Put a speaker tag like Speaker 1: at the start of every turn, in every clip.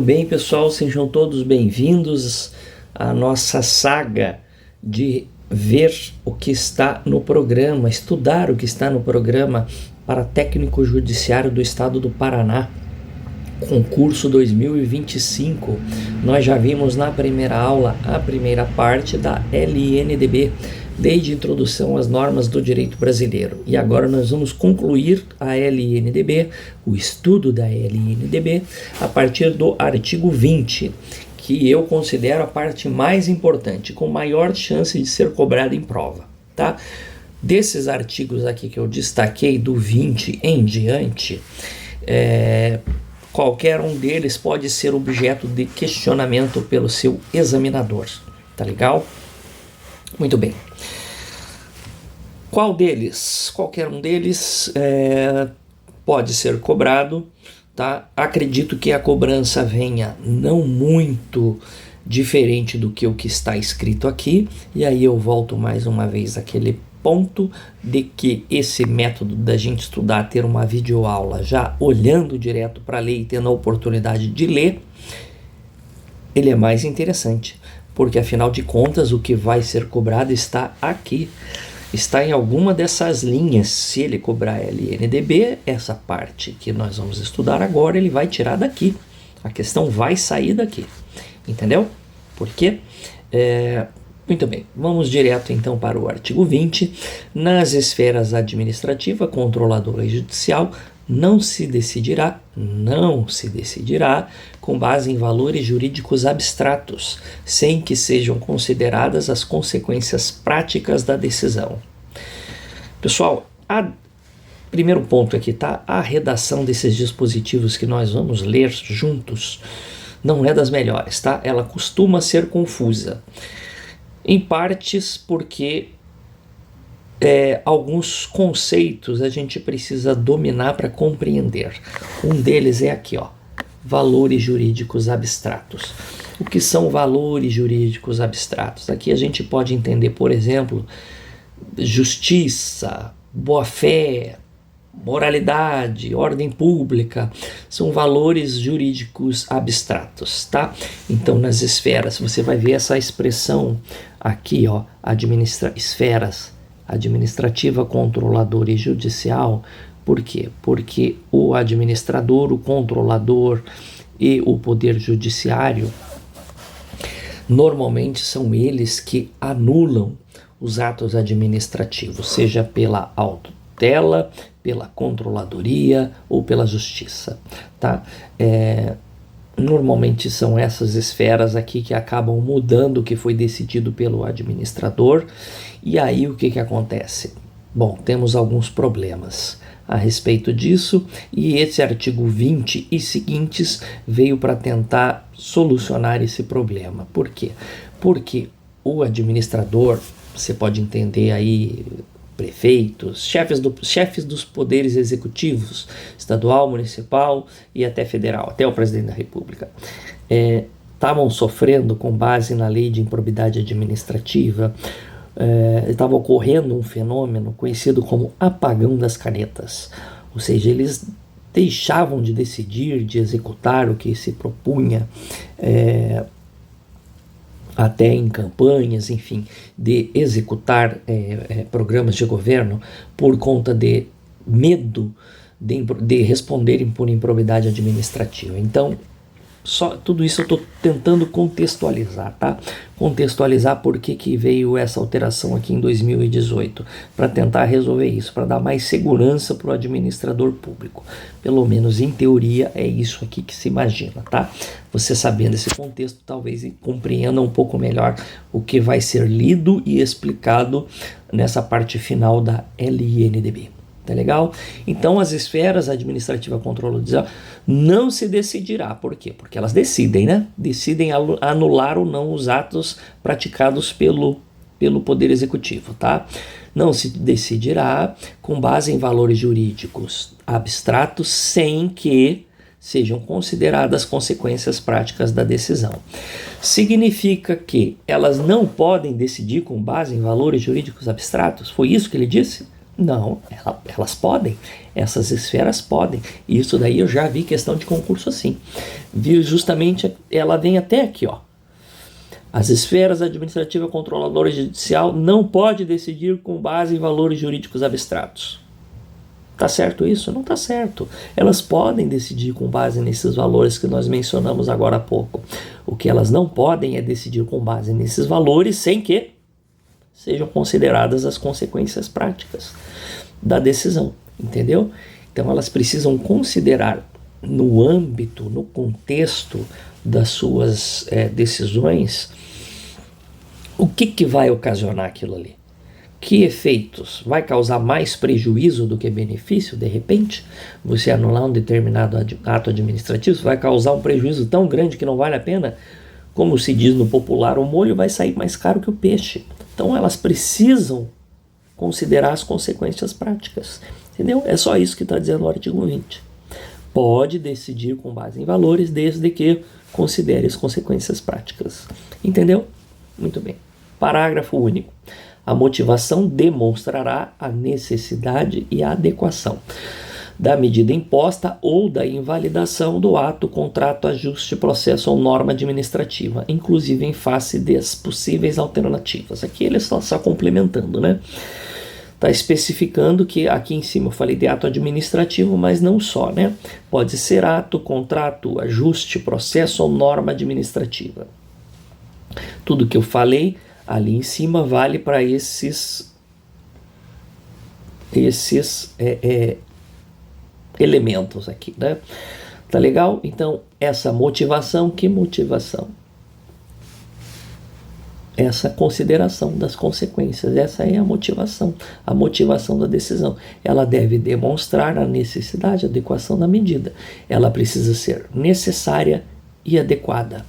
Speaker 1: Tudo bem, pessoal? Sejam todos bem-vindos à nossa saga de ver o que está no programa, estudar o que está no programa para técnico judiciário do estado do Paraná, concurso 2025. Nós já vimos na primeira aula a primeira parte da LNDB, desde a introdução às normas do direito brasileiro. E agora nós vamos concluir a LNDB, o estudo da LNDB, a partir do artigo 20, que eu considero a parte mais importante, com maior chance de ser cobrada em prova, tá? Desses artigos aqui que eu destaquei, do 20 em diante, qualquer um deles pode ser objeto de questionamento pelo seu examinador, tá legal? Muito bem. Qualquer um deles pode ser cobrado, tá? Acredito que a cobrança venha não muito diferente do que o que está escrito aqui, e aí eu volto mais uma vez àquele ponto de que esse método da gente estudar, ter uma videoaula já olhando direto para a lei e tendo a oportunidade de ler, ele é mais interessante, porque afinal de contas o que vai ser cobrado está aqui, está em alguma dessas linhas. Se ele cobrar LNDB, essa parte que nós vamos estudar agora, ele vai tirar daqui, a questão vai sair daqui, entendeu? Por quê? Muito bem, vamos direto então para o artigo 20. Nas esferas administrativa, controladora e judicial, não se decidirá com base em valores jurídicos abstratos, sem que sejam consideradas as consequências práticas da decisão. Pessoal, primeiro ponto aqui, tá? A redação desses dispositivos que nós vamos ler juntos não é das melhores, tá? Ela costuma ser confusa, em partes porque alguns conceitos a gente precisa dominar para compreender. Um deles é aqui, ó, valores jurídicos abstratos. O que são valores jurídicos abstratos? Aqui a gente pode entender, por exemplo, justiça, boa-fé, moralidade, ordem pública, são valores jurídicos abstratos, tá? Então, nas esferas, você vai ver essa expressão aqui, ó, esferas administrativa, controladora e judicial. Por quê? Porque o administrador, o controlador e o poder judiciário, normalmente são eles que anulam os atos administrativos, seja pela autotutela, pela controladoria ou pela justiça, tá? Normalmente são essas esferas aqui que acabam mudando o que foi decidido pelo administrador. E aí o que acontece? Bom, temos alguns problemas a respeito disso, e esse artigo 20 e seguintes veio para tentar solucionar esse problema. Por quê? Porque o administrador, você pode entender aí prefeitos, chefes dos poderes executivos, estadual, municipal e até federal, até o presidente da República, estavam sofrendo com base na lei de improbidade administrativa. Estava ocorrendo um fenômeno conhecido como apagão das canetas, ou seja, eles deixavam de decidir, de executar o que se propunha, até em campanhas, enfim, de executar programas de governo por conta de medo de responderem por improbidade administrativa. Então, tudo isso eu estou tentando contextualizar, tá? Contextualizar por que veio essa alteração aqui em 2018, para tentar resolver isso, para dar mais segurança para o administrador público. Pelo menos em teoria é isso aqui que se imagina, tá? Você sabendo esse contexto, talvez compreenda um pouco melhor o que vai ser lido e explicado nessa parte final da LNDB. Tá legal? Então, as esferas administrativa, controladoria não se decidirá. Por quê? Porque elas decidem, né? Decidem anular ou não os atos praticados pelo Poder Executivo, tá? Não se decidirá com base em valores jurídicos abstratos, sem que sejam consideradas consequências práticas da decisão. Significa que elas não podem decidir com base em valores jurídicos abstratos? Foi isso que ele disse? Não, elas podem, essas esferas podem. Isso daí eu já vi questão de concurso assim. Vi justamente, ela vem até aqui, ó. As esferas administrativa, controladora e judicial não pode decidir com base em valores jurídicos abstratos. Tá certo isso? Não tá certo. Elas podem decidir com base nesses valores que nós mencionamos agora há pouco. O que elas não podem é decidir com base nesses valores sem que sejam consideradas as consequências práticas da decisão, entendeu? Então elas precisam considerar no âmbito, no contexto das suas decisões, o que vai ocasionar aquilo ali. Que efeitos? Vai causar mais prejuízo do que benefício, de repente? Você anular um determinado ato administrativo vai causar um prejuízo tão grande que não vale a pena? Como se diz no popular, o molho vai sair mais caro que o peixe. Então elas precisam considerar as consequências práticas. Entendeu? É só isso que está dizendo o artigo 20. Pode decidir com base em valores, desde que considere as consequências práticas. Entendeu? Muito bem. Parágrafo único. A motivação demonstrará a necessidade e a adequação da medida imposta ou da invalidação do ato, contrato, ajuste, processo ou norma administrativa, inclusive em face das possíveis alternativas. Aqui ele está só complementando, né? Está especificando que aqui em cima eu falei de ato administrativo, mas não só, né? Pode ser ato, contrato, ajuste, processo ou norma administrativa. Tudo que eu falei ali em cima vale para esses elementos aqui, né? Tá legal? Então, essa motivação, que motivação? Essa consideração das consequências, essa é a motivação da decisão. Ela deve demonstrar a necessidade, a adequação da medida. Ela precisa ser necessária e adequada.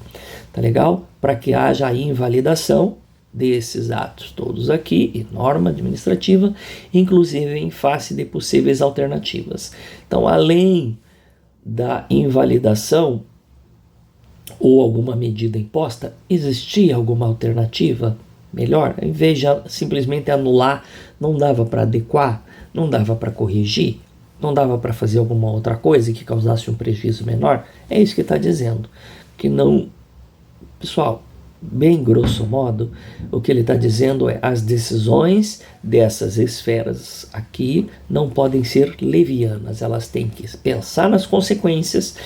Speaker 1: Tá legal? Para que haja a invalidação desses atos todos aqui, e norma administrativa, inclusive em face de possíveis alternativas. Então, além da invalidação ou alguma medida imposta, existia alguma alternativa melhor? Em vez de simplesmente anular, não dava para adequar, não dava para corrigir, não dava para fazer alguma outra coisa que causasse um prejuízo menor? É isso que está dizendo. Que não... Pessoal, bem grosso modo, o que ele está dizendo é: as decisões dessas esferas aqui não podem ser levianas, elas têm que pensar nas consequências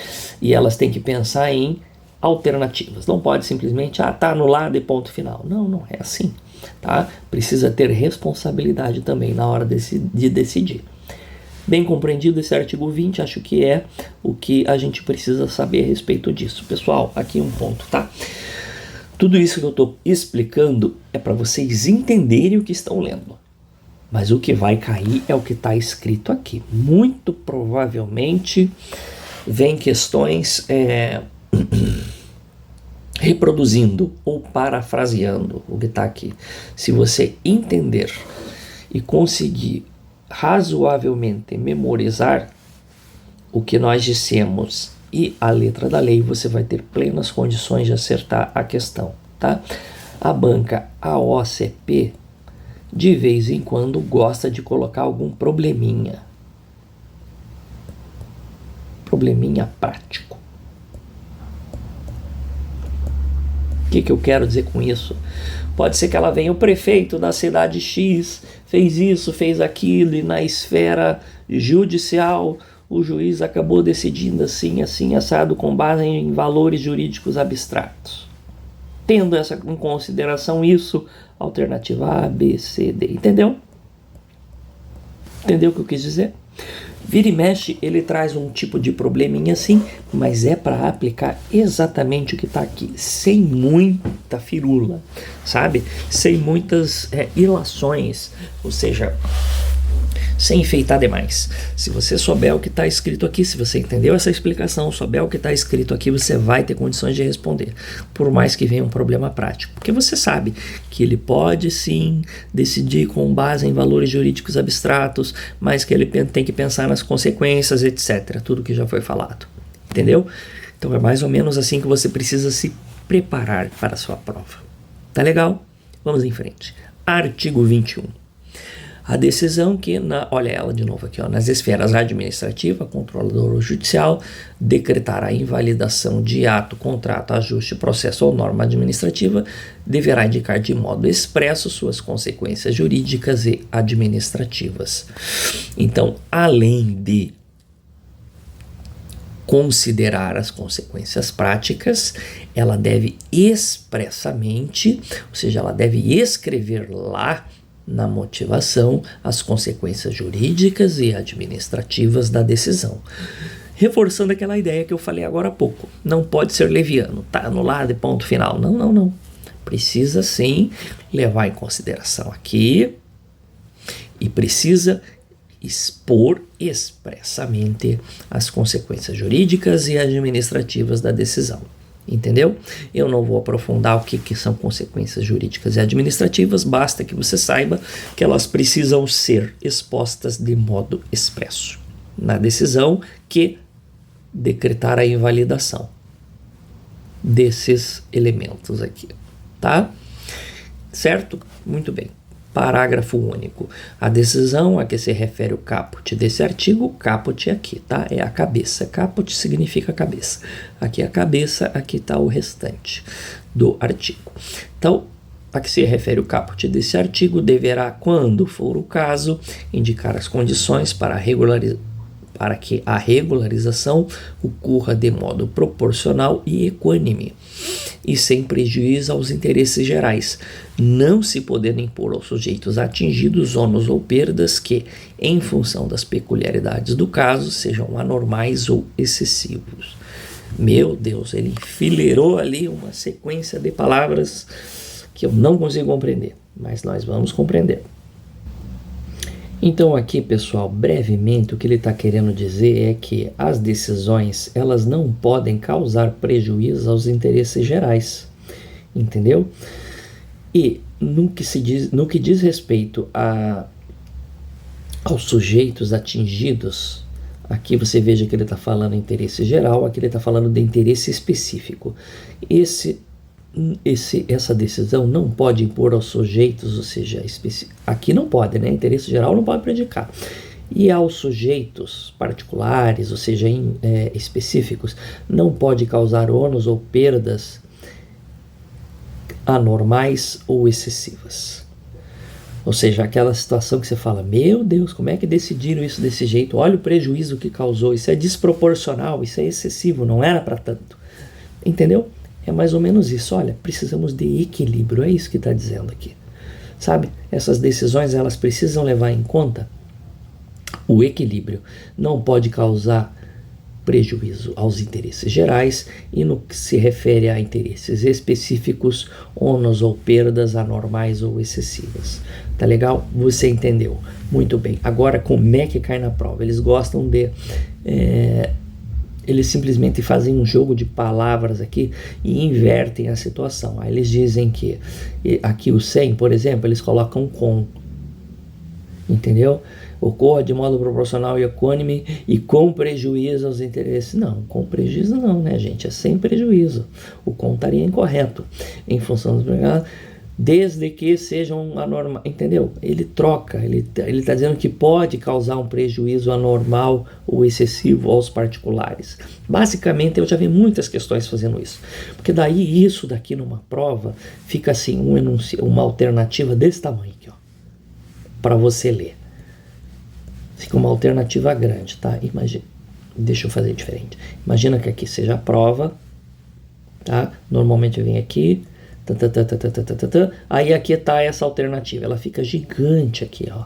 Speaker 1: e elas têm que pensar em alternativas. Não pode simplesmente, tá anulado e ponto final. Não, não é assim, tá? Precisa ter responsabilidade também na hora de decidir. Bem compreendido esse artigo 20, acho que é o que a gente precisa saber a respeito disso. Pessoal, aqui um ponto, tá? Tudo isso que eu estou explicando é para vocês entenderem o que estão lendo. Mas o que vai cair é o que está escrito aqui. Muito provavelmente vem questões reproduzindo ou parafraseando o que está aqui. Se você entender e conseguir razoavelmente memorizar o que nós dissemos e a letra da lei, você vai ter plenas condições de acertar a questão, tá? A banca AOCP de vez em quando gosta de colocar algum probleminha prático. O que eu quero dizer com isso? Pode ser que ela venha, o prefeito da cidade X fez isso, fez aquilo, e na esfera judicial o juiz acabou decidindo assim, assim, assado, com base em valores jurídicos abstratos. Tendo em consideração isso, alternativa A, B, C, D. Entendeu? Entendeu o que eu quis dizer? Vira e mexe, ele traz um tipo de probleminha assim, mas é para aplicar exatamente o que está aqui, sem muita firula, sabe? Sem muitas ilações, ou seja, sem enfeitar demais. Se você souber o que está escrito aqui, se você entendeu essa explicação, souber o que está escrito aqui, você vai ter condições de responder, por mais que venha um problema prático. Porque você sabe que ele pode sim decidir com base em valores jurídicos abstratos, mas que ele tem que pensar nas consequências, etc. Tudo que já foi falado. Entendeu? Então é mais ou menos assim que você precisa se preparar para a sua prova. Tá legal? Vamos em frente. Artigo 21. A decisão que, olha ela de novo aqui, ó, nas esferas administrativa, controlador ou judicial, decretar a invalidação de ato, contrato, ajuste, processo ou norma administrativa, deverá indicar de modo expresso suas consequências jurídicas e administrativas. Então, além de considerar as consequências práticas, ela deve expressamente, ou seja, ela deve escrever lá na motivação as consequências jurídicas e administrativas da decisão. Reforçando aquela ideia que eu falei agora há pouco, não pode ser leviano, tá anulado e ponto final. Não. Precisa sim levar em consideração aqui e precisa expor expressamente as consequências jurídicas e administrativas da decisão. Entendeu? Eu não vou aprofundar o que são consequências jurídicas e administrativas, basta que você saiba que elas precisam ser expostas de modo expresso na decisão que decretar a invalidação desses elementos aqui, tá? Certo? Muito bem. Parágrafo único. A decisão a que se refere o caput desse artigo, caput é aqui, tá? É a cabeça. Caput significa cabeça. Aqui é a cabeça, aqui está o restante do artigo. Então, a que se refere o caput desse artigo deverá, quando for o caso, indicar as condições para que a regularização ocorra de modo proporcional e equânime, e sem prejuízo aos interesses gerais, não se podendo impor aos sujeitos atingidos ônus ou perdas que, em função das peculiaridades do caso, sejam anormais ou excessivos. Meu Deus, ele enfileirou ali uma sequência de palavras que eu não consigo compreender, mas nós vamos compreender. Então aqui, pessoal, brevemente o que ele está querendo dizer é que as decisões, elas não podem causar prejuízo aos interesses gerais, entendeu? E no que diz respeito aos sujeitos atingidos, aqui você veja que ele está falando de interesse geral, aqui ele está falando de interesse específico. Essa decisão não pode impor aos sujeitos, ou seja, aqui não pode, né? Interesse geral não pode prejudicar. E aos sujeitos particulares, ou seja, específicos, não pode causar ônus ou perdas anormais ou excessivas. Ou seja, aquela situação que você fala, meu Deus, como é que decidiram isso desse jeito? Olha o prejuízo que causou, isso é desproporcional, isso é excessivo, não era para tanto. Entendeu? É mais ou menos isso. Olha, precisamos de equilíbrio, é isso que está dizendo aqui. Sabe, essas decisões, elas precisam levar em conta o equilíbrio. Não pode causar prejuízo aos interesses gerais e no que se refere a interesses específicos, ônus ou perdas anormais ou excessivas. Tá legal? Você entendeu? Muito bem. Agora, como é que cai na prova? Eles gostam de... eles simplesmente fazem um jogo de palavras aqui e invertem a situação. Aí eles dizem que aqui o sem, por exemplo, eles colocam com. Entendeu? Ocorra de modo proporcional e equânime e com prejuízo aos interesses. Não, com prejuízo não, né, gente? É sem prejuízo. O com estaria incorreto. Em função dos empregados, desde que sejam anormais. Entendeu? Ele troca, ele está dizendo que pode causar um prejuízo anormal ou excessivo aos particulares. Basicamente, eu já vi muitas questões fazendo isso. Porque daí, isso daqui numa prova, fica assim, uma alternativa desse tamanho aqui, ó, para você ler. Fica uma alternativa grande, tá? Imagina, deixa eu fazer diferente. Imagina que aqui seja a prova, tá? Normalmente vem aqui, aí aqui tá essa alternativa, ela fica gigante aqui, ó.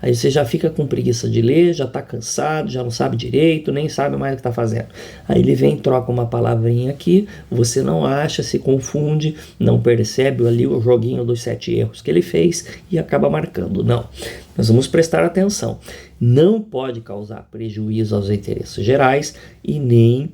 Speaker 1: Aí você já fica com preguiça de ler, já tá cansado, já não sabe direito, nem sabe mais o que tá fazendo. Aí ele vem, troca uma palavrinha aqui, você não acha, se confunde, não percebe ali o joguinho dos 7 erros que ele fez e acaba marcando. Não, nós vamos prestar atenção. Não pode causar prejuízo aos interesses gerais e nem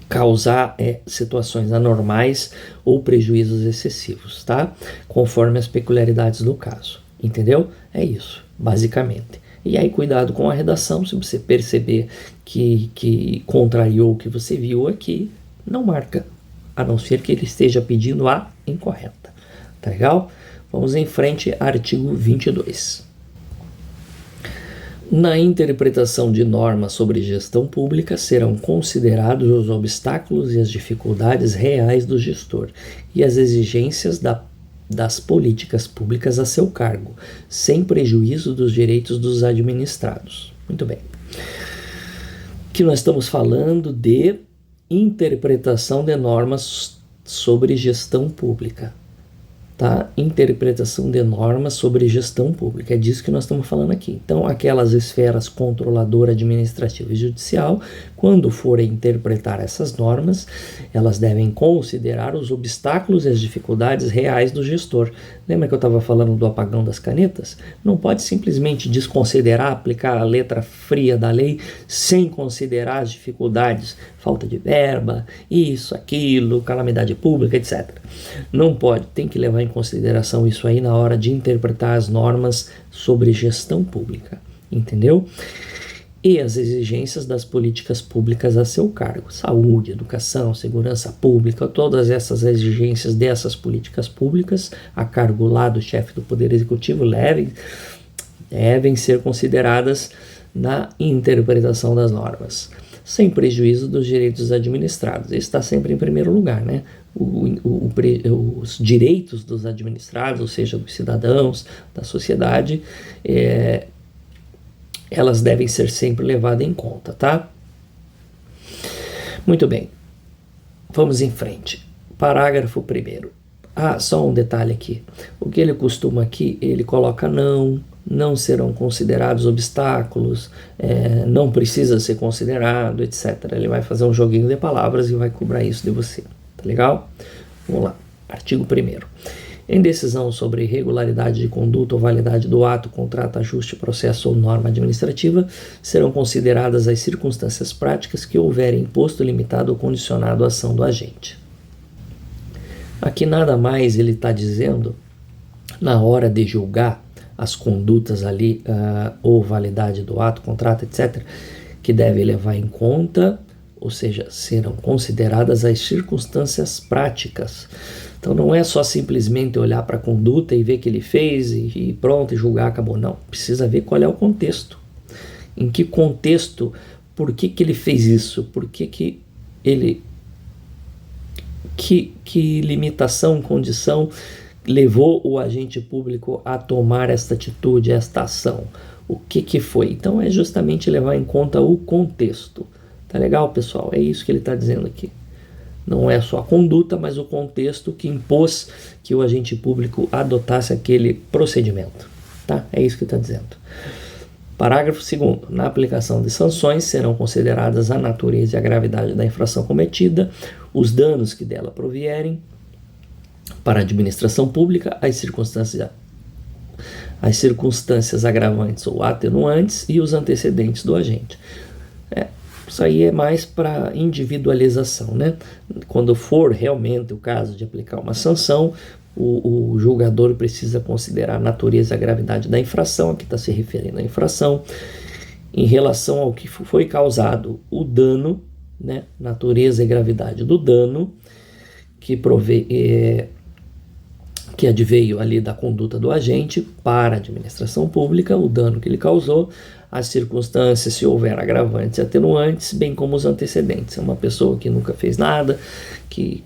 Speaker 1: causar situações anormais ou prejuízos excessivos, tá? Conforme as peculiaridades do caso. Entendeu? É isso, basicamente. E aí, cuidado com a redação. Se você perceber que contrariou o que você viu aqui, não marca, a não ser que ele esteja pedindo a incorreta. Tá legal? Vamos em frente, artigo 22. Na interpretação de normas sobre gestão pública serão considerados os obstáculos e as dificuldades reais do gestor e as exigências das políticas públicas a seu cargo, sem prejuízo dos direitos dos administrados. Muito bem. Aqui nós estamos falando de interpretação de normas sobre gestão pública. Tá? Interpretação de normas sobre gestão pública, é disso que nós estamos falando aqui. Então, aquelas esferas controladora, administrativa e judicial, quando forem interpretar essas normas, elas devem considerar os obstáculos e as dificuldades reais do gestor. Lembra que eu estava falando do apagão das canetas? Não pode simplesmente desconsiderar, aplicar a letra fria da lei sem considerar as dificuldades, falta de verba, isso, aquilo, calamidade pública, etc. Não pode, tem que levar em consideração isso aí na hora de interpretar as normas sobre gestão pública, entendeu? E as exigências das políticas públicas a seu cargo, saúde, educação, segurança pública, todas essas exigências dessas políticas públicas a cargo lá do chefe do Poder Executivo devem ser consideradas na interpretação das normas, sem prejuízo dos direitos administrados. Isso está sempre em primeiro lugar, né? Os direitos dos administrados, ou seja, dos cidadãos, da sociedade, elas devem ser sempre levadas em conta, tá? Muito bem, vamos em frente. Parágrafo 1º. Só um detalhe aqui. O que ele costuma aqui, ele coloca não serão considerados obstáculos, não precisa ser considerado, etc. Ele vai fazer um joguinho de palavras e vai cobrar isso de você. Tá legal? Vamos lá. Artigo 1º. Em decisão sobre irregularidade de conduta ou validade do ato, contrato, ajuste, processo ou norma administrativa, serão consideradas as circunstâncias práticas que houverem imposto, limitado ou condicionado a ação do agente. Aqui nada mais ele está dizendo, na hora de julgar as condutas ali, ou validade do ato, contrato, etc., que deve levar em conta, ou seja, serão consideradas as circunstâncias práticas. Então não é só simplesmente olhar para a conduta e ver que ele fez e pronto, e julgar, acabou. Não, precisa ver qual é o contexto. Em que contexto, por que ele fez isso? Por que ele... Que limitação, condição levou o agente público a tomar esta atitude, esta ação? O que foi? Então é justamente levar em conta o contexto. Tá legal, pessoal? É isso que ele está dizendo aqui. Não é só a conduta, mas o contexto que impôs que o agente público adotasse aquele procedimento. Tá? É isso que está dizendo. Parágrafo 2º. Na aplicação de sanções serão consideradas a natureza e a gravidade da infração cometida, os danos que dela provierem para a administração pública, as circunstâncias agravantes ou atenuantes e os antecedentes do agente. Isso aí é mais para individualização, né? Quando for realmente o caso de aplicar uma sanção, o julgador precisa considerar a natureza e a gravidade da infração, aqui está se referindo à infração, em relação ao que foi causado o dano, né? Natureza e gravidade do dano que adveio ali da conduta do agente para a administração pública, o dano que ele causou, as circunstâncias, se houver agravantes e atenuantes, bem como os antecedentes. É uma pessoa que nunca fez nada, que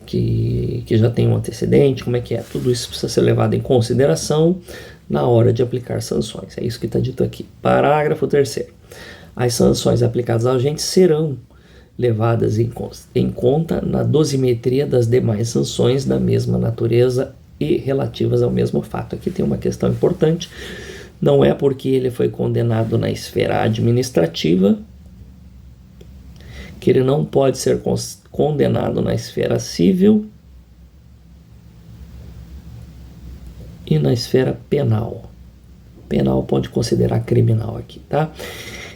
Speaker 1: já tem um antecedente, como é que é? Tudo isso precisa ser levado em consideração na hora de aplicar sanções. É isso que está dito aqui. Parágrafo 3º. As sanções aplicadas ao agente serão levadas em conta na dosimetria das demais sanções da mesma natureza e relativas ao mesmo fato. Aqui tem uma questão importante. Não é porque ele foi condenado na esfera administrativa que ele não pode ser condenado na esfera civil e na esfera penal. Penal pode considerar criminal aqui, tá?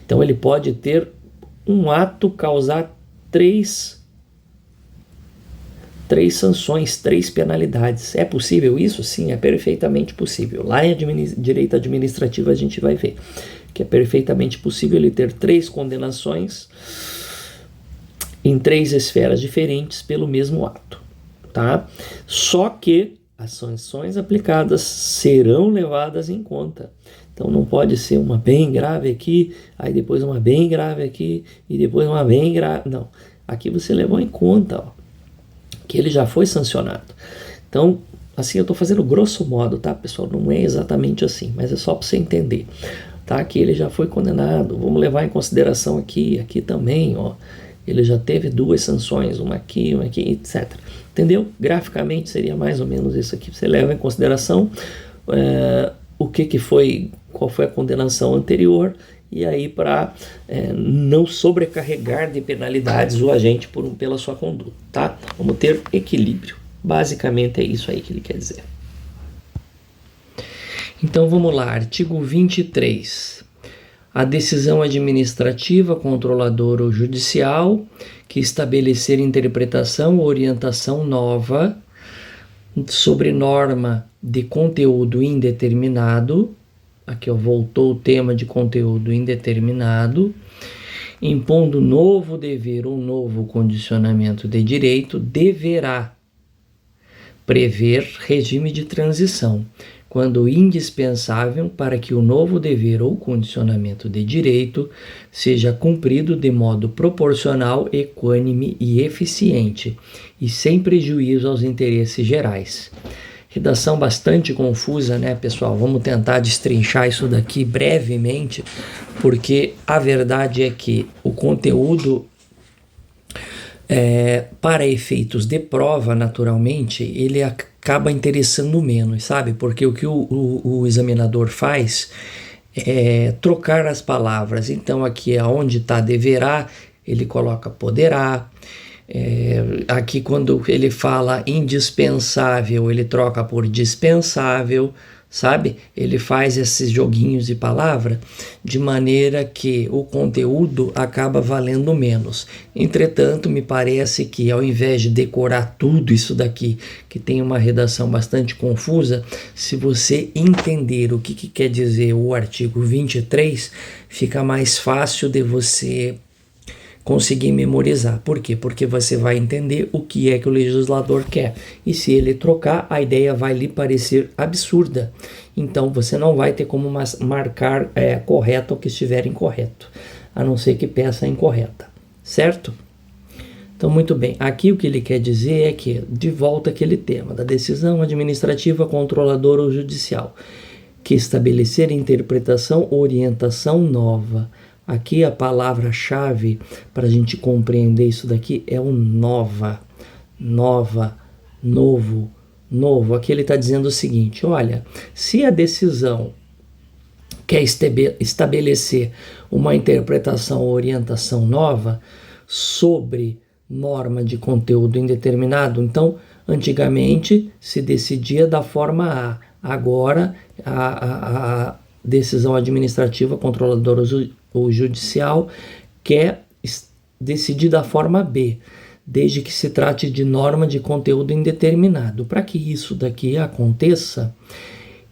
Speaker 1: Então ele pode ter um ato causar três sanções, 3 penalidades. É possível isso? Sim, é perfeitamente possível. Lá em direito administrativo a gente vai ver que é perfeitamente possível ele ter 3 condenações em 3 esferas diferentes pelo mesmo ato, tá? Só que as sanções aplicadas serão levadas em conta. Então não pode ser uma bem grave aqui, aí depois uma bem grave aqui e depois uma bem grave. Não, aqui você levou em conta, ó, que ele já foi sancionado. Então, assim, eu estou fazendo grosso modo, tá, pessoal? Não é exatamente assim, mas é só para você entender, tá? Que ele já foi condenado. Vamos levar em consideração aqui também, ó. Ele já teve 2 sanções, uma aqui, etc. Entendeu? Graficamente seria mais ou menos isso aqui. Você leva em consideração o que foi, qual foi a condenação anterior, e aí para não sobrecarregar de penalidades o agente pela sua conduta, tá? Vamos ter equilíbrio. Basicamente é isso aí que ele quer dizer. Então vamos lá, artigo 23. A decisão administrativa, controladora ou judicial que estabelecer interpretação ou orientação nova sobre norma de conteúdo indeterminado, aqui voltou o tema de conteúdo indeterminado, impondo novo dever ou novo condicionamento de direito, deverá prever regime de transição, quando indispensável para que o novo dever ou condicionamento de direito seja cumprido de modo proporcional, equânime e eficiente, e sem prejuízo aos interesses gerais. Redação bastante confusa, né, pessoal? Vamos tentar destrinchar isso daqui brevemente, porque a verdade é que o conteúdo, para efeitos de prova, naturalmente, ele acaba interessando menos, sabe? Porque o que o examinador faz é trocar as palavras. Então, aqui é onde está deverá, ele coloca poderá. Aqui, quando ele fala indispensável, ele troca por dispensável, sabe? Ele faz esses joguinhos de palavra de maneira que o conteúdo acaba valendo menos. Entretanto, me parece que ao invés de decorar tudo isso daqui, que tem uma redação bastante confusa, se você entender o que quer dizer o artigo 23, fica mais fácil de você conseguir memorizar. Por quê? Porque você vai entender o que é que o legislador quer. E se ele trocar, a ideia vai lhe parecer absurda. Então você não vai ter como marcar correto o que estiver incorreto, a não ser que peça incorreta, certo? Então, muito bem. Aqui o que ele quer dizer é que, de volta àquele tema da decisão administrativa, controladora ou judicial, que estabelecer interpretação ou orientação nova. Aqui a palavra-chave para a gente compreender isso daqui é o nova, novo. Aqui ele está dizendo o seguinte, olha, se a decisão quer estabelecer uma interpretação ou orientação nova sobre norma de conteúdo indeterminado, então, antigamente se decidia da forma A, agora a decisão administrativa, controladora ou judicial quer decidir da forma B, desde que se trate de norma de conteúdo indeterminado. Para que isso daqui aconteça,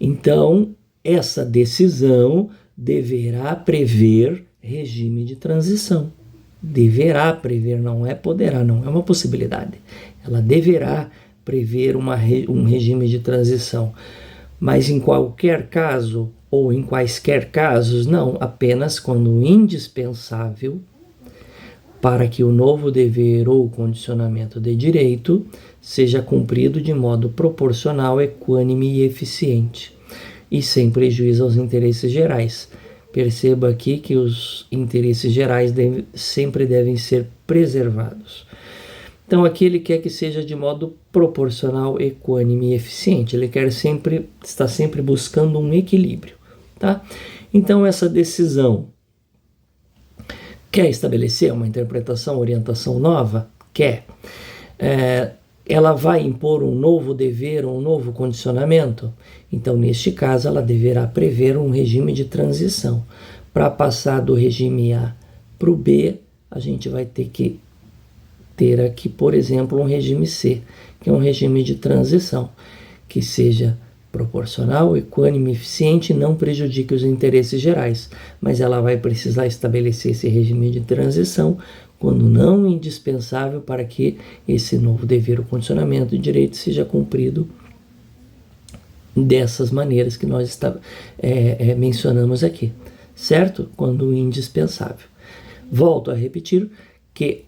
Speaker 1: então, essa decisão deverá prever regime de transição. Deverá prever, não é poderá, não é uma possibilidade. Ela deverá prever um regime de transição. Mas em qualquer caso, ou em quaisquer casos, não, apenas quando indispensável para que o novo dever ou condicionamento de direito seja cumprido de modo proporcional, equânime e eficiente, e sem prejuízo aos interesses gerais. Perceba aqui que os interesses gerais sempre devem ser preservados. Então aqui ele quer que seja de modo proporcional, equânime e eficiente. Ele está sempre buscando um equilíbrio, tá? Então essa decisão quer estabelecer uma interpretação, orientação nova? Quer. Ela vai impor um novo dever, um novo condicionamento? Então, neste caso, ela deverá prever um regime de transição. Para passar do regime A para o B, a gente vai ter aqui, por exemplo, um regime C, que é um regime de transição, que seja proporcional, equânime, eficiente e não prejudique os interesses gerais. Mas ela vai precisar estabelecer esse regime de transição quando não indispensável para que esse novo dever ou condicionamento de direito seja cumprido dessas maneiras que nós mencionamos aqui, certo? Quando indispensável. Volto a repetir que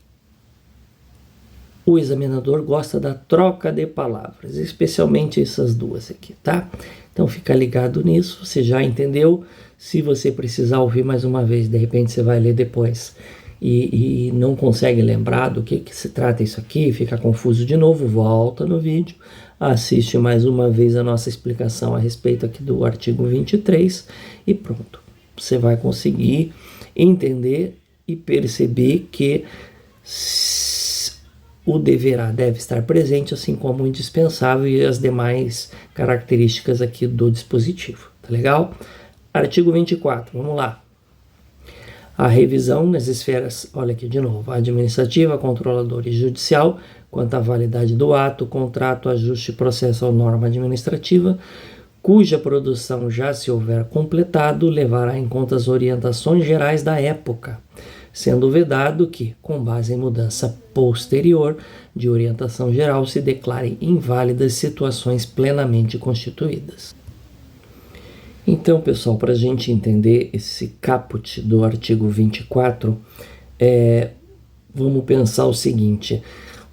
Speaker 1: o examinador gosta da troca de palavras, especialmente essas duas aqui, tá? Então fica ligado nisso, você já entendeu. Se você precisar ouvir mais uma vez, de repente você vai ler depois e não consegue lembrar do que se trata isso aqui, fica confuso de novo, volta no vídeo, assiste mais uma vez a nossa explicação a respeito aqui do artigo 23 e pronto. Você vai conseguir entender e perceber que o deverá deve estar presente, assim como o indispensável e as demais características aqui do dispositivo, tá legal? Artigo 24, vamos lá. A revisão nas esferas, olha aqui de novo, administrativa, controladora e judicial, quanto à validade do ato, contrato, ajuste, processo ou norma administrativa, cuja produção já se houver completado, levará em conta as orientações gerais da época, sendo vedado que, com base em mudança posterior de orientação geral, se declarem inválidas situações plenamente constituídas. Então, pessoal, para a gente entender esse caput do artigo 24, vamos pensar o seguinte,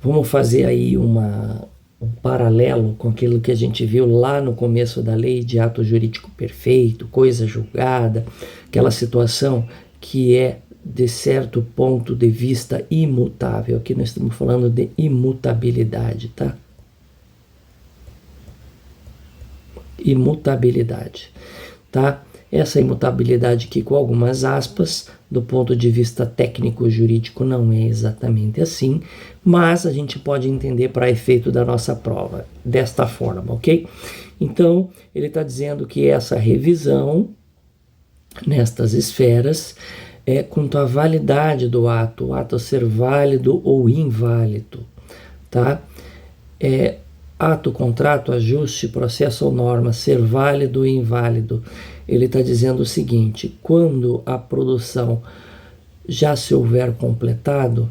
Speaker 1: vamos fazer aí um paralelo com aquilo que a gente viu lá no começo da lei de ato jurídico perfeito, coisa julgada, aquela situação que é, de certo ponto de vista, imutável. Aqui nós estamos falando de imutabilidade, tá? Imutabilidade, tá? Essa imutabilidade aqui com algumas aspas, do ponto de vista técnico-jurídico não é exatamente assim, mas a gente pode entender para efeito da nossa prova desta forma, ok? Então, ele está dizendo que essa revisão nestas esferas quanto à validade do ato, o ato a ser válido ou inválido, tá? Ato, contrato, ajuste, processo ou norma, ser válido ou inválido. Ele está dizendo o seguinte, quando a produção já se houver completado,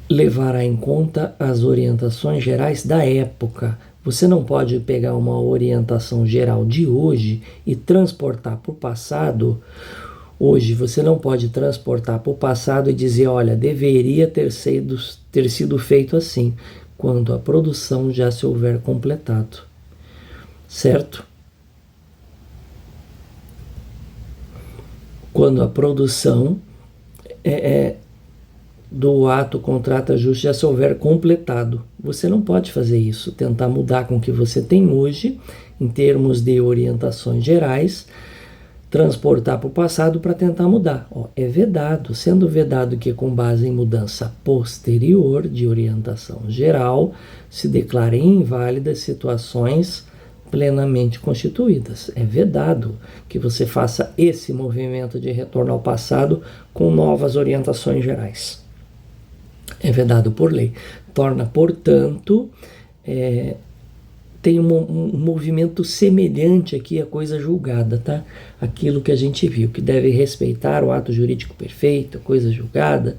Speaker 1: levará em conta as orientações gerais da época. Você não pode pegar uma orientação geral de hoje e transportar para o passado. Hoje você não pode transportar para o passado e dizer, olha, deveria ter sido feito assim, quando a produção já se houver completado. Certo? Quando a produção do ato, contrato, ajuste já se houver completado. Você não pode fazer isso, tentar mudar com o que você tem hoje, em termos de orientações gerais, transportar para o passado para tentar mudar. É vedado, sendo vedado que com base em mudança posterior de orientação geral, se declarem inválidas situações plenamente constituídas. É vedado que você faça esse movimento de retorno ao passado com novas orientações gerais. É vedado por lei. Torna, portanto, tem um movimento semelhante aqui à coisa julgada, tá? Aquilo que a gente viu, que deve respeitar o ato jurídico perfeito, a coisa julgada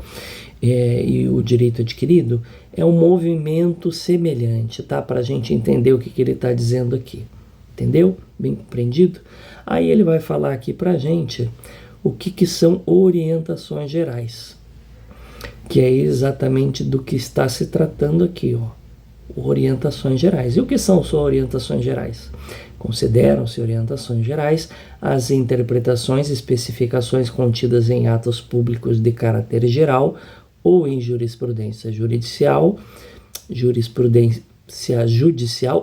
Speaker 1: e o direito adquirido, é um movimento semelhante, tá? Para a gente entender o que ele está dizendo aqui. Entendeu? Bem compreendido? Aí ele vai falar aqui para a gente o que são orientações gerais, que é exatamente do que está se tratando aqui, ó. Orientações gerais. E o que são só orientações gerais? Consideram-se orientações gerais as interpretações e especificações contidas em atos públicos de caráter geral ou em jurisprudência judicial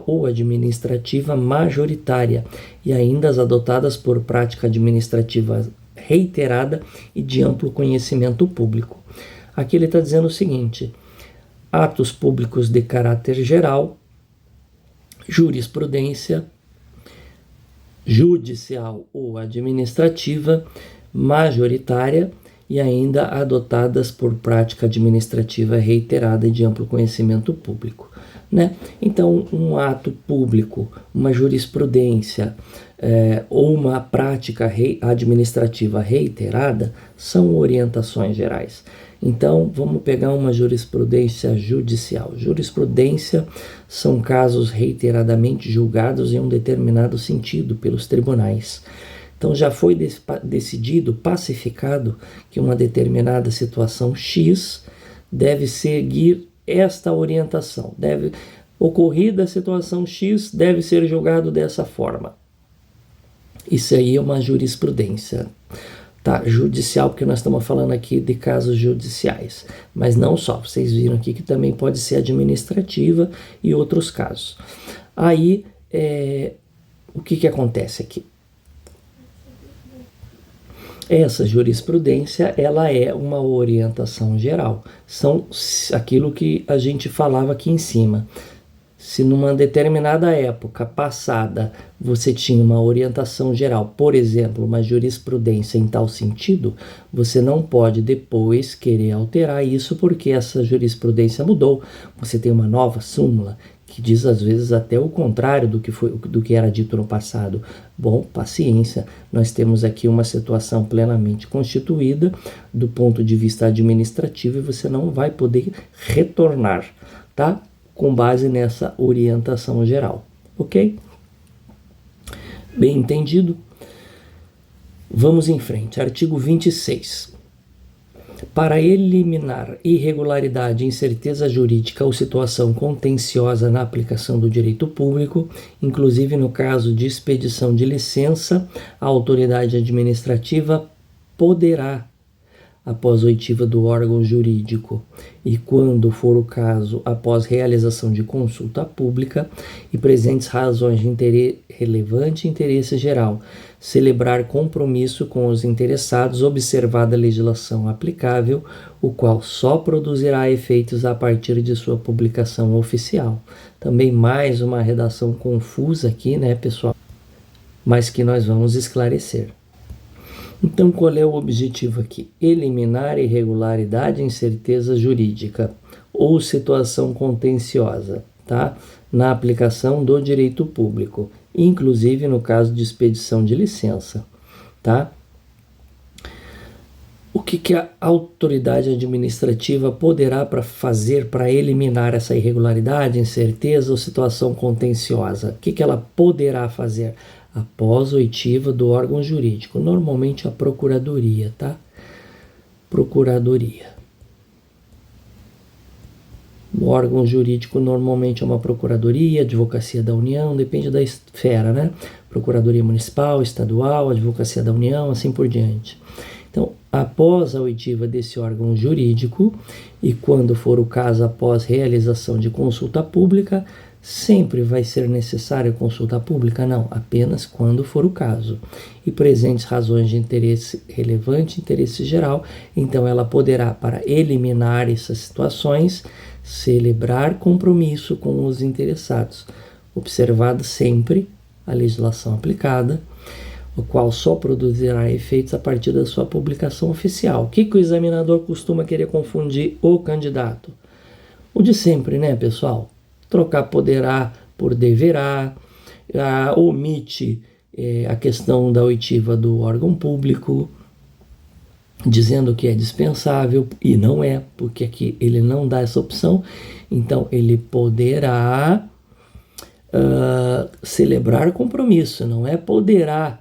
Speaker 1: ou administrativa majoritária e ainda as adotadas por prática administrativa reiterada e de amplo conhecimento público. Aqui ele está dizendo o seguinte: atos públicos de caráter geral, jurisprudência judicial ou administrativa majoritária e ainda adotadas por prática administrativa reiterada e de amplo conhecimento público, né? Então, um ato público, uma jurisprudência ou uma prática administrativa reiterada são orientações gerais. Então, vamos pegar uma jurisprudência judicial. Jurisprudência são casos reiteradamente julgados em um determinado sentido pelos tribunais. Então, já foi decidido, pacificado, que uma determinada situação X deve seguir esta orientação. Ocorrida a situação X, deve ser julgado dessa forma. Isso aí é uma jurisprudência, tá? Judicial, porque nós estamos falando aqui de casos judiciais. Mas não só, vocês viram aqui que também pode ser administrativa e outros casos. Aí, o que acontece aqui? Essa jurisprudência, ela é uma orientação geral. São aquilo que a gente falava aqui em cima. Se numa determinada época passada você tinha uma orientação geral, por exemplo, uma jurisprudência em tal sentido, você não pode depois querer alterar isso porque essa jurisprudência mudou. Você tem uma nova súmula que diz às vezes até o contrário do que era dito no passado. Bom, paciência, nós temos aqui uma situação plenamente constituída do ponto de vista administrativo e você não vai poder retornar, tá? Com base nessa orientação geral, ok? Bem entendido? Vamos em frente, artigo 26. Para eliminar irregularidade, incerteza jurídica ou situação contenciosa na aplicação do direito público, inclusive no caso de expedição de licença, a autoridade administrativa poderá, após oitiva do órgão jurídico e, quando for o caso, após realização de consulta pública e presentes razões de relevante interesse geral, celebrar compromisso com os interessados, observada a legislação aplicável, o qual só produzirá efeitos a partir de sua publicação oficial. Também mais uma redação confusa aqui, né, pessoal? Mas que nós vamos esclarecer. Então, qual é o objetivo aqui? Eliminar irregularidade e incerteza jurídica ou situação contenciosa, tá? Na aplicação do direito público, inclusive no caso de expedição de licença, tá? O que a autoridade administrativa poderá fazer para eliminar essa irregularidade, incerteza ou situação contenciosa? O que ela poderá fazer? Após oitiva do órgão jurídico, normalmente a procuradoria, tá? Procuradoria. O órgão jurídico normalmente é uma procuradoria, advocacia da União, depende da esfera, né? Procuradoria municipal, estadual, advocacia da União, assim por diante. Então, após a oitiva desse órgão jurídico e quando for o caso após realização de consulta pública, sempre vai ser necessária consulta pública? Não, apenas quando for o caso. E presentes razões de interesse relevante, interesse geral, então ela poderá, para eliminar essas situações, celebrar compromisso com os interessados, observado sempre a legislação aplicada, o qual só produzirá efeitos a partir da sua publicação oficial. O que o examinador costuma querer confundir o candidato? O de sempre, né, pessoal? Trocar poderá por deverá, omite a questão da oitiva do órgão público, dizendo que é dispensável, e não é, porque aqui ele não dá essa opção. Então, ele poderá celebrar compromisso, não é poderá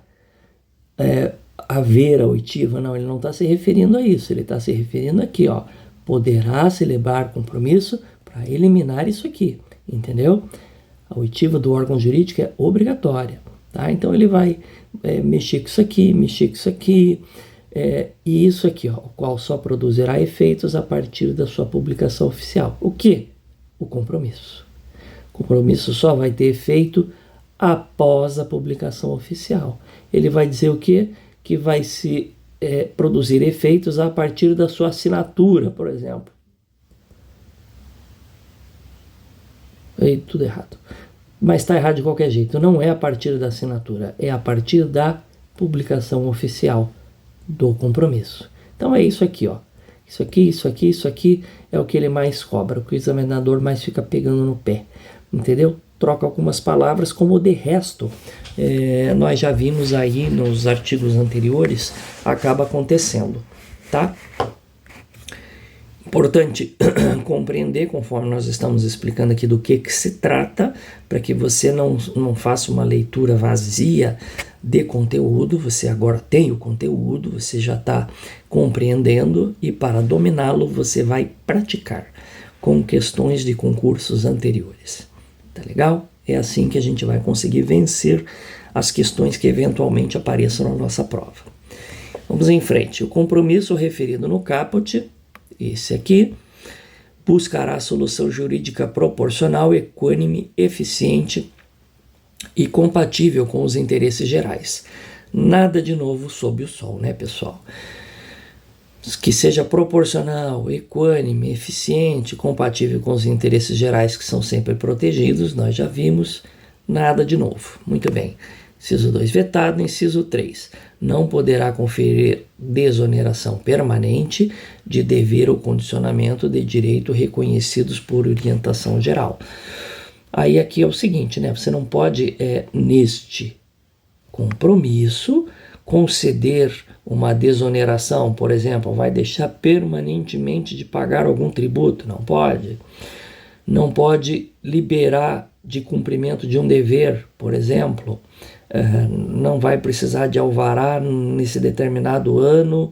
Speaker 1: haver a oitiva, não, ele não está se referindo a isso, ele está se referindo aqui, ó, poderá celebrar compromisso para eliminar isso aqui. Entendeu? A oitiva do órgão jurídico é obrigatória, tá? Então ele vai mexer com isso aqui, e isso aqui, ó, o qual só produzirá efeitos a partir da sua publicação oficial. O que? O compromisso. O compromisso só vai ter efeito após a publicação oficial. Ele vai dizer o quê? Que vai se produzir efeitos a partir da sua assinatura, por exemplo. Tudo errado. Mas está errado de qualquer jeito. Não é a partir da assinatura, é a partir da publicação oficial do compromisso. Então é isso aqui, ó. Isso aqui é o que ele mais cobra, o que o examinador mais fica pegando no pé. Entendeu? Troca algumas palavras, como de resto, nós já vimos aí nos artigos anteriores, acaba acontecendo, tá? Importante compreender, conforme nós estamos explicando aqui, do que se trata, para que você não faça uma leitura vazia de conteúdo. Você agora tem o conteúdo, você já está compreendendo, e para dominá-lo você vai praticar com questões de concursos anteriores. Tá legal? É assim que a gente vai conseguir vencer as questões que eventualmente apareçam na nossa prova. Vamos em frente. O compromisso referido no caput, esse aqui, buscará a solução jurídica proporcional, equânime, eficiente e compatível com os interesses gerais. Nada de novo sob o sol, né, pessoal? Que seja proporcional, equânime, eficiente, compatível com os interesses gerais, que são sempre protegidos, nós já vimos. Nada de novo. Muito bem. Inciso 2 vetado. Inciso 3. Não poderá conferir desoneração permanente de dever ou condicionamento de direito reconhecidos por orientação geral. Aí aqui é o seguinte, né? Você não pode, neste compromisso, conceder uma desoneração, por exemplo, vai deixar permanentemente de pagar algum tributo. Não pode. Não pode liberar de cumprimento de um dever, por exemplo. Não vai precisar de alvará nesse determinado ano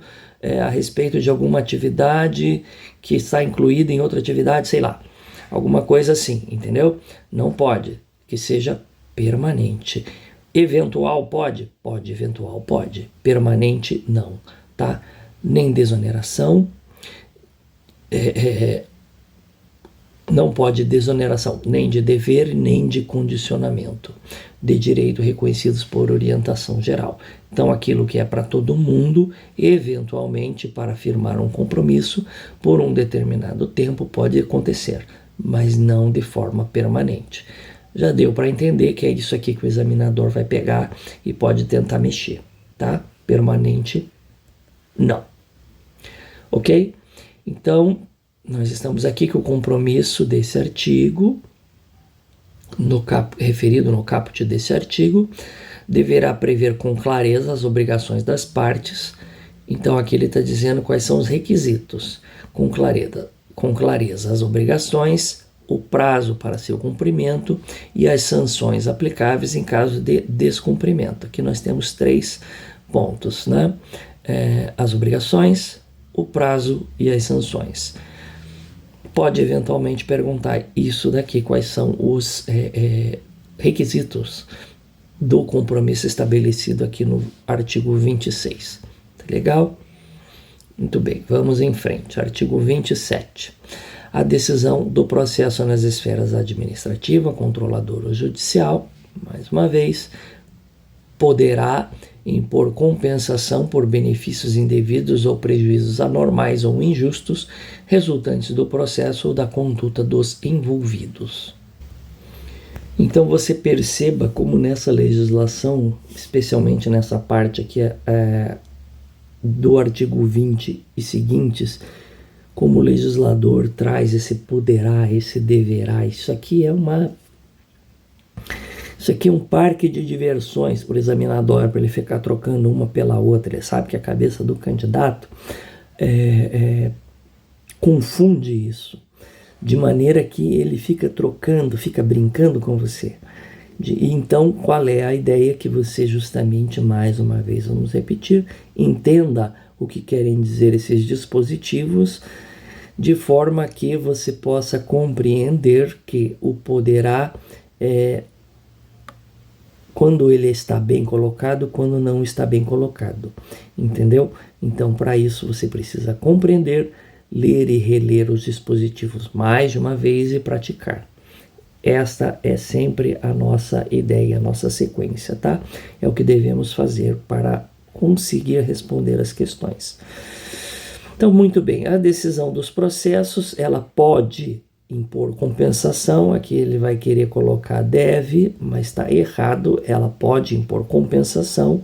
Speaker 1: a respeito de alguma atividade que está incluída em outra atividade, sei lá, alguma coisa assim, entendeu? Não pode, que seja permanente. Eventual pode? Pode, eventual pode. Permanente não, tá? Nem desoneração, não pode desoneração nem de dever, nem de condicionamento de direito reconhecidos por orientação geral. Então, aquilo que é para todo mundo, eventualmente, para firmar um compromisso, por um determinado tempo, pode acontecer, mas não de forma permanente. Já deu para entender que é isso aqui que o examinador vai pegar e pode tentar mexer, tá? Permanente, não. Ok? Então, nós estamos aqui com o compromisso desse artigo, referido no caput desse artigo, deverá prever com clareza as obrigações das partes. Então aqui ele está dizendo quais são os requisitos. Com clareza as obrigações, o prazo para seu cumprimento e as sanções aplicáveis em caso de descumprimento. Aqui nós temos 3 pontos, né? As obrigações, o prazo e as sanções. Pode eventualmente perguntar isso daqui, quais são os requisitos do compromisso estabelecido aqui no artigo 26. Tá legal? Muito bem, vamos em frente. Artigo 27. A decisão do processo nas esferas administrativa, controladora ou judicial, mais uma vez, poderá impor compensação por benefícios indevidos ou prejuízos anormais ou injustos resultantes do processo ou da conduta dos envolvidos. Então você perceba como nessa legislação, especialmente nessa parte aqui do artigo 20 e seguintes, como o legislador traz esse poderá, esse deverá. Isso aqui é um parque de diversões para o examinador, para ele ficar trocando uma pela outra. Ele sabe que a cabeça do candidato confunde isso, de maneira que ele fica trocando, fica brincando com você. Então, qual é a ideia que você justamente, mais uma vez, vamos repetir, entenda o que querem dizer esses dispositivos, de forma que você possa compreender que o poderá quando ele está bem colocado, quando não está bem colocado, entendeu? Então, para isso, você precisa compreender, ler e reler os dispositivos mais de uma vez e praticar. Esta é sempre a nossa ideia, a nossa sequência, tá? É o que devemos fazer para conseguir responder as questões. Então, muito bem, a decisão dos processos, ela pode impor compensação. Aqui ele vai querer colocar deve, mas está errado. Ela pode impor compensação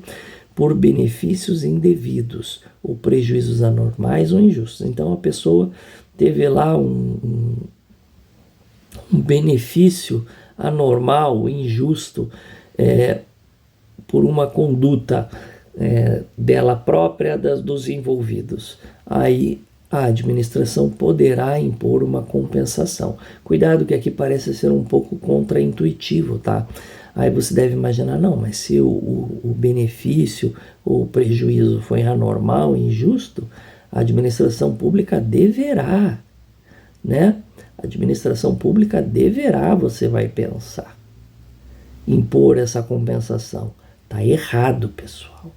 Speaker 1: por benefícios indevidos ou prejuízos anormais ou injustos. Então a pessoa teve lá um benefício anormal, injusto, por uma conduta dela própria, dos envolvidos. Aí a administração poderá impor uma compensação. Cuidado que aqui parece ser um pouco contraintuitivo, tá? Aí você deve imaginar, não, mas se o benefício ou o prejuízo foi anormal, injusto, a administração pública deverá, né? A administração pública deverá, você vai pensar, impor essa compensação. Tá errado, pessoal.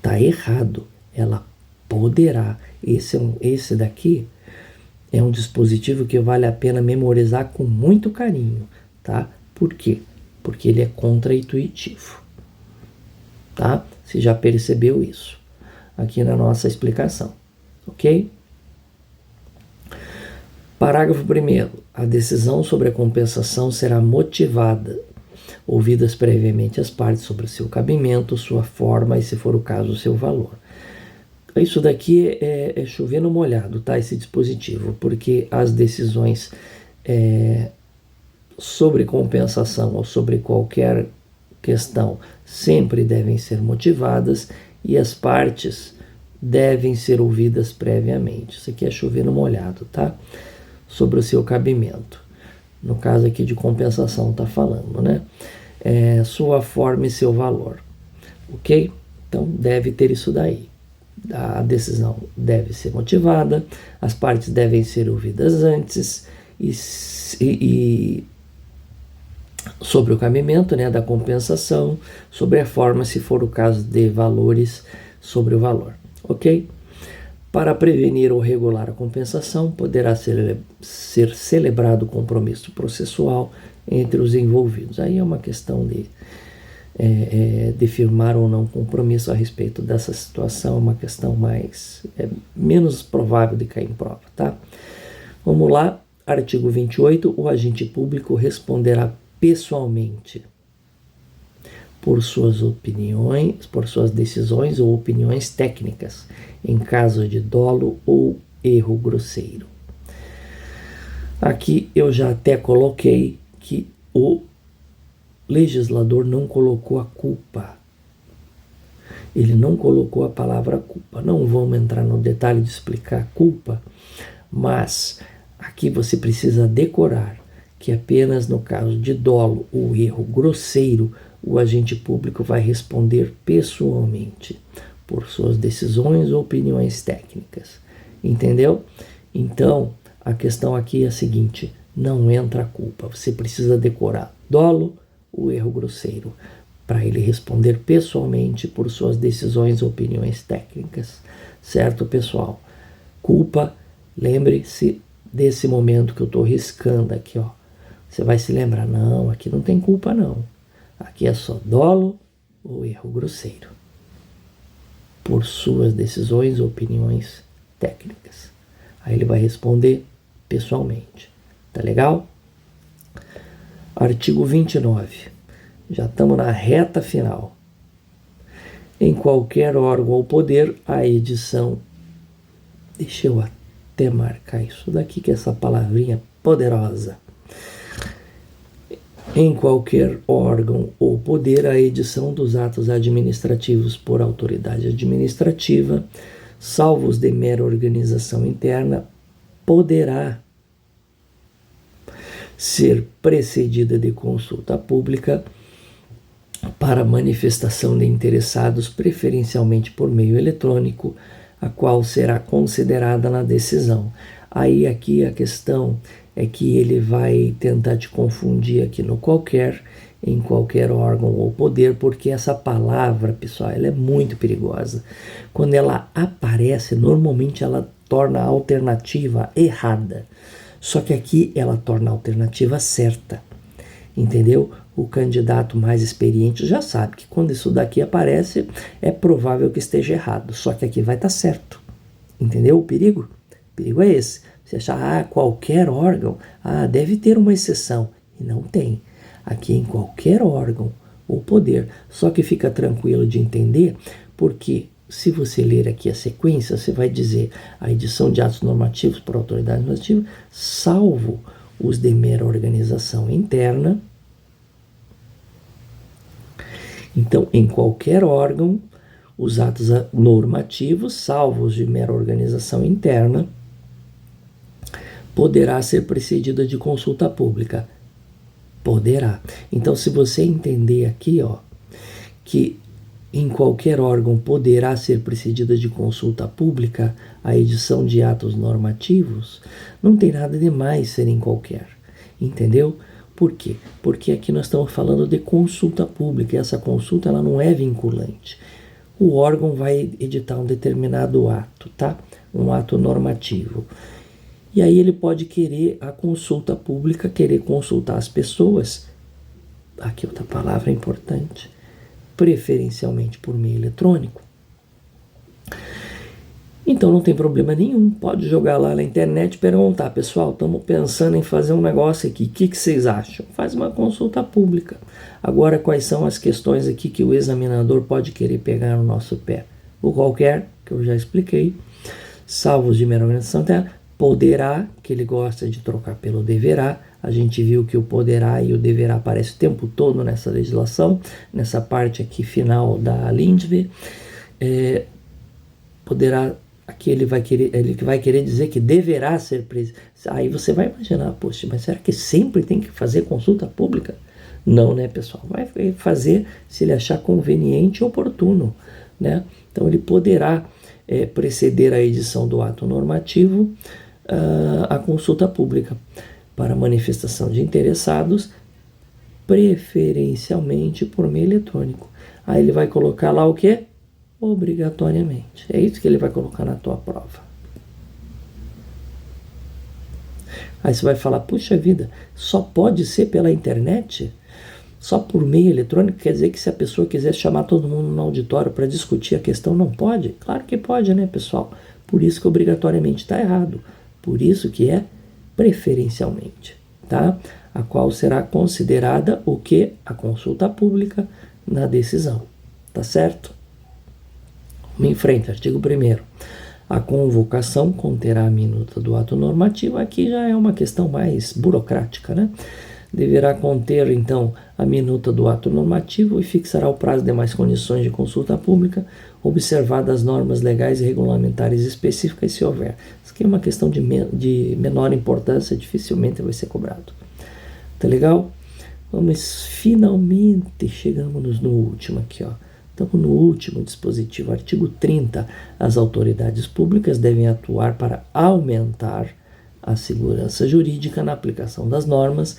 Speaker 1: Tá errado. Ela poderá. Esse daqui é um dispositivo que vale a pena memorizar com muito carinho, tá? Por quê? Porque ele é contraintuitivo, tá? Você já percebeu isso aqui na nossa explicação, ok? Parágrafo 1º. A decisão sobre a compensação será motivada, ouvidas previamente as partes sobre seu cabimento, sua forma e, se for o caso, seu valor. Isso daqui é chover no molhado, tá? Esse dispositivo, porque as decisões sobre compensação ou sobre qualquer questão sempre devem ser motivadas e as partes devem ser ouvidas previamente. Isso aqui é chover no molhado, tá? Sobre o seu cabimento. No caso aqui de compensação está falando, né? Sua forma e seu valor, ok? Então deve ter isso daí. A decisão deve ser motivada, as partes devem ser ouvidas antes e sobre o cabimento, né, da compensação, sobre a forma, se for o caso de valores, sobre o valor, ok? Para prevenir ou regular a compensação, poderá ser celebrado compromisso processual entre os envolvidos. Aí é uma questão de firmar ou não compromisso a respeito dessa situação, é uma questão menos provável de cair em prova, tá? Vamos lá, artigo 28, o agente público responderá pessoalmente por suas opiniões, por suas decisões ou opiniões técnicas, em caso de dolo ou erro grosseiro. Aqui eu já até coloquei que o legislador não colocou a culpa. Ele não colocou a palavra culpa. Não vamos entrar no detalhe de explicar culpa, mas aqui você precisa decorar que apenas no caso de dolo ou erro grosseiro, o agente público vai responder pessoalmente por suas decisões ou opiniões técnicas. Entendeu? Então, a questão aqui é a seguinte: não entra a culpa. Você precisa decorar dolo ou erro grosseiro para ele responder pessoalmente por suas decisões ou opiniões técnicas. Certo, pessoal? Culpa, lembre-se desse momento que eu estou riscando aqui, ó. Você vai se lembrar, não, aqui não tem culpa não. Aqui é só dolo ou erro grosseiro por suas decisões ou opiniões técnicas. Aí ele vai responder pessoalmente. Tá legal? Artigo 29. Já estamos na reta final. Em qualquer órgão ou poder, a edição... Deixa eu até marcar isso daqui, que é essa palavrinha poderosa. Em qualquer órgão ou poder, a edição dos atos administrativos por autoridade administrativa, salvo os de mera organização interna, poderá ser precedida de consulta pública para manifestação de interessados, preferencialmente por meio eletrônico, a qual será considerada na decisão. Aí aqui a questão é que ele vai tentar te confundir aqui no qualquer, em qualquer órgão ou poder, porque essa palavra, pessoal, ela é muito perigosa. Quando ela aparece, normalmente ela torna a alternativa errada. Só que aqui ela torna a alternativa certa. Entendeu? O candidato mais experiente já sabe que quando isso daqui aparece, é provável que esteja errado. Só que aqui vai estar certo. Entendeu o perigo? O perigo é esse. Você achar, qualquer órgão, deve ter uma exceção. E não tem. Aqui em qualquer órgão ou poder. Só que fica tranquilo de entender, porque se você ler aqui a sequência, você vai dizer a edição de atos normativos por autoridade normativa, salvo os de mera organização interna. Então, em qualquer órgão os atos normativos, salvos de mera organização interna, poderá ser precedida de consulta pública. Poderá. Então, se você entender aqui, que em qualquer órgão poderá ser precedida de consulta pública a edição de atos normativos, não tem nada de mais ser em qualquer. Entendeu? Por quê? Porque aqui nós estamos falando de consulta pública, e essa consulta ela não é vinculante. O órgão vai editar um determinado ato, tá? Um ato normativo. E aí ele pode querer a consulta pública, querer consultar as pessoas, aqui outra palavra importante, preferencialmente por meio eletrônico. Então não tem problema nenhum, pode jogar lá na internet e perguntar: pessoal, estamos pensando em fazer um negócio aqui, o que vocês acham? Faz uma consulta pública. Agora, quais são as questões aqui que o examinador pode querer pegar no nosso pé? O qualquer, que eu já expliquei, salvos de mera organização interna, poderá, que ele gosta de trocar pelo deverá. A gente viu que o poderá e o deverá aparecem o tempo todo nessa legislação, nessa parte aqui final da Lindbe. Poderá, aqui ele vai querer dizer que deverá ser preso. Aí você vai imaginar, poxa, mas será que sempre tem que fazer consulta pública? Não, né, pessoal? Vai fazer se ele achar conveniente e oportuno, né? Então ele poderá preceder a edição do ato normativo a consulta pública para manifestação de interessados, preferencialmente por meio eletrônico. Aí ele vai colocar lá o quê? Obrigatoriamente. É isso que ele vai colocar na tua prova. Aí você vai falar: puxa vida, só pode ser pela internet? Só por meio eletrônico? Quer dizer que se a pessoa quiser chamar todo mundo no auditório para discutir a questão, não pode? Claro que pode, né, pessoal? Por isso que obrigatoriamente está errado. Por isso que é preferencialmente, tá? A qual será considerada o que? A consulta pública na decisão, tá certo? Vamos em frente, artigo 1º. A convocação conterá a minuta do ato normativo. Aqui já é uma questão mais burocrática, né? Deverá conter, então, a minuta do ato normativo e fixará o prazo de demais condições de consulta pública, observadas as normas legais e regulamentares específicas, se houver. Isso aqui é uma questão de menor importância, dificilmente vai ser cobrado. Tá legal? Vamos, finalmente, chegamos no último aqui, Estamos no último dispositivo, artigo 30. As autoridades públicas devem atuar para aumentar a segurança jurídica na aplicação das normas,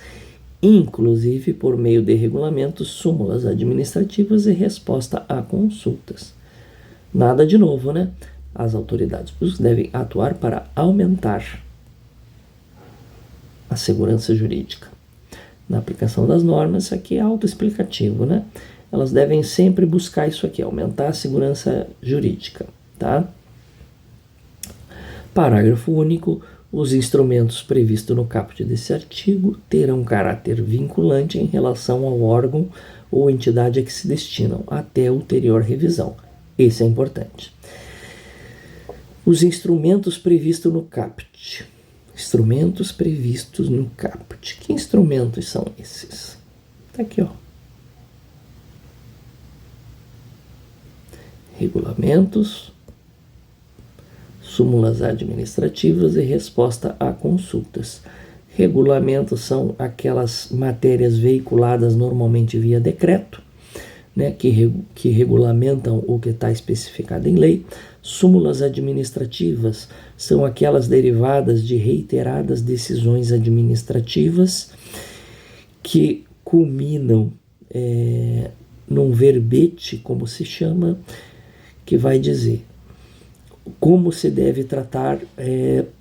Speaker 1: inclusive por meio de regulamentos, súmulas administrativas e resposta a consultas. Nada de novo, né? As autoridades públicas devem atuar para aumentar a segurança jurídica na aplicação das normas. Isso aqui é autoexplicativo, né? Elas devem sempre buscar isso aqui, aumentar a segurança jurídica, tá? Parágrafo único. Os instrumentos previstos no caput desse artigo terão caráter vinculante em relação ao órgão ou entidade a que se destinam, até ulterior revisão. Isso é importante. Os instrumentos previstos no caput. Instrumentos previstos no caput. Que instrumentos são esses? Tá aqui, Regulamentos, súmulas administrativas e resposta a consultas. Regulamentos são aquelas matérias veiculadas normalmente via decreto, né, que regulamentam o que está especificado em lei. Súmulas administrativas são aquelas derivadas de reiteradas decisões administrativas que culminam num verbete, como se chama, que vai dizer como se deve tratar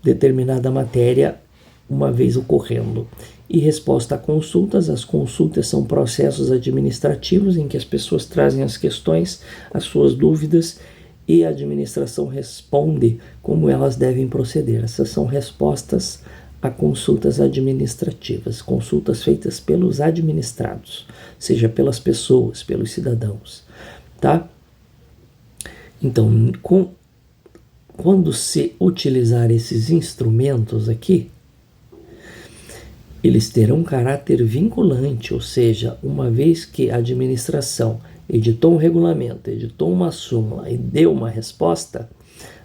Speaker 1: determinada matéria uma vez ocorrendo. E resposta a consultas. As consultas são processos administrativos em que as pessoas trazem as questões, as suas dúvidas, e a administração responde como elas devem proceder. Essas são respostas a consultas administrativas, consultas feitas pelos administrados, seja pelas pessoas, pelos cidadãos, tá? Então, quando se utilizar esses instrumentos aqui, eles terão caráter vinculante, ou seja, uma vez que a administração editou um regulamento, editou uma súmula e deu uma resposta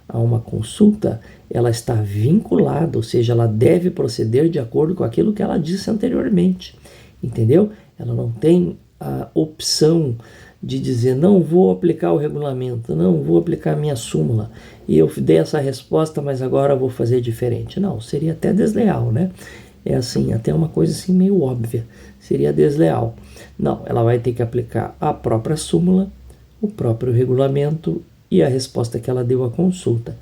Speaker 1: a uma consulta, ela está vinculada, ou seja, ela deve proceder de acordo com aquilo que ela disse anteriormente, entendeu? Ela não tem a opção de dizer, não vou aplicar o regulamento, não vou aplicar a minha súmula, e eu dei essa resposta, mas agora vou fazer diferente. Não, seria até desleal, né? É assim, até uma coisa assim meio óbvia, seria desleal. Não, ela vai ter que aplicar a própria súmula, o próprio regulamento e a resposta que ela deu à consulta,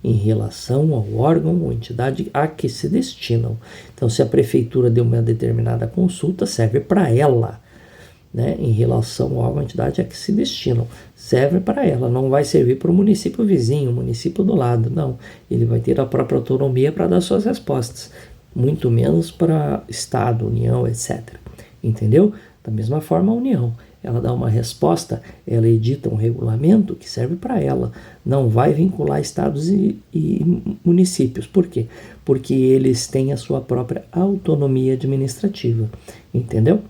Speaker 1: em relação ao órgão ou entidade a que se destinam. Então, se a prefeitura deu uma determinada consulta, serve para ela, né? Em relação ao órgão ou entidade a que se destinam, serve para ela, não vai servir para o município vizinho, o município do lado, não. Ele vai ter a própria autonomia para dar suas respostas, muito menos para Estado, União, etc. Entendeu? Da mesma forma, a União, ela dá uma resposta, ela edita um regulamento que serve para ela, não vai vincular estados e municípios. Por quê? Porque eles têm a sua própria autonomia administrativa, entendeu?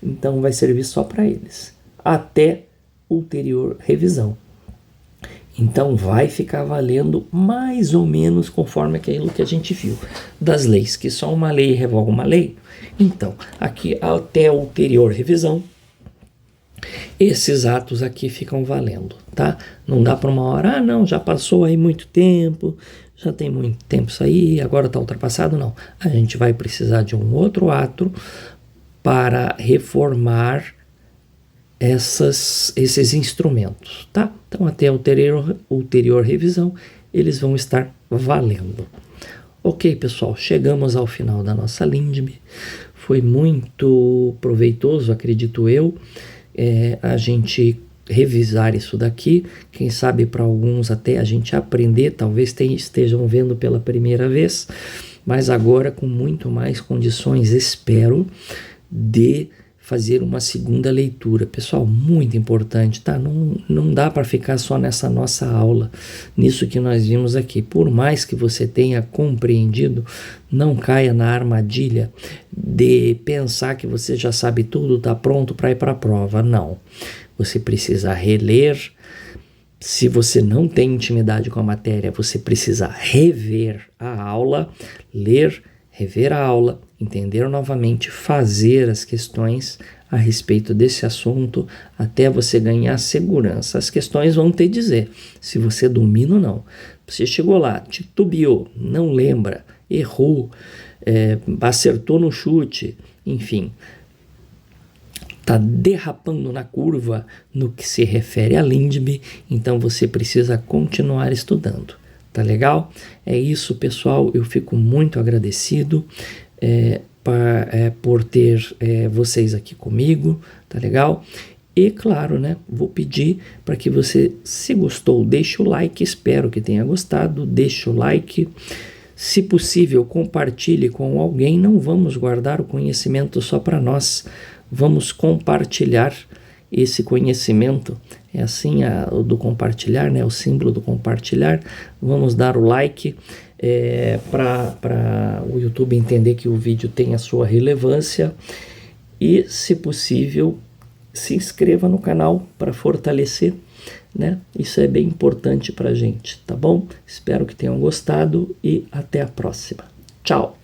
Speaker 1: Então vai servir só para eles, até ulterior revisão. Então vai ficar valendo mais ou menos conforme aquilo que a gente viu das leis, que só uma lei revoga uma lei. Então, aqui até a ulterior revisão, esses atos aqui ficam valendo, tá? Não dá para uma hora, não, já passou aí muito tempo, já tem muito tempo isso aí, agora está ultrapassado, não. A gente vai precisar de um outro ato para reformar esses instrumentos, tá? Então, até a ulterior revisão, eles vão estar valendo. Ok, pessoal, chegamos ao final da nossa LINDB. Foi muito proveitoso, acredito eu, a gente revisar isso daqui. Quem sabe para alguns até a gente aprender, talvez estejam vendo pela primeira vez, mas agora com muito mais condições, espero, de fazer uma segunda leitura. Pessoal, muito importante, tá? Não dá para ficar só nessa nossa aula, nisso que nós vimos aqui. Por mais que você tenha compreendido, não caia na armadilha de pensar que você já sabe tudo, tá pronto para ir para a prova. Não. Você precisa reler. Se você não tem intimidade com a matéria, você precisa rever a aula, ler, rever a aula, entender novamente, fazer as questões a respeito desse assunto até você ganhar segurança. As questões vão te dizer se você domina ou não. Você chegou lá, titubeou, não lembra, errou, acertou no chute, enfim, está derrapando na curva no que se refere a LINDB, então você precisa continuar estudando. Tá legal? É isso, pessoal. Eu fico muito agradecido por ter vocês aqui comigo, tá legal? E claro, né, vou pedir para que você, se gostou, deixe o like, espero que tenha gostado, deixe o like. Se possível, compartilhe com alguém, não vamos guardar o conhecimento só para nós, vamos compartilhar esse conhecimento. É assim o do compartilhar, né? O símbolo do compartilhar. Vamos dar o like para o YouTube entender que o vídeo tem a sua relevância. E, se possível, se inscreva no canal para fortalecer, né? Isso é bem importante para a gente, tá bom? Espero que tenham gostado e até a próxima. Tchau!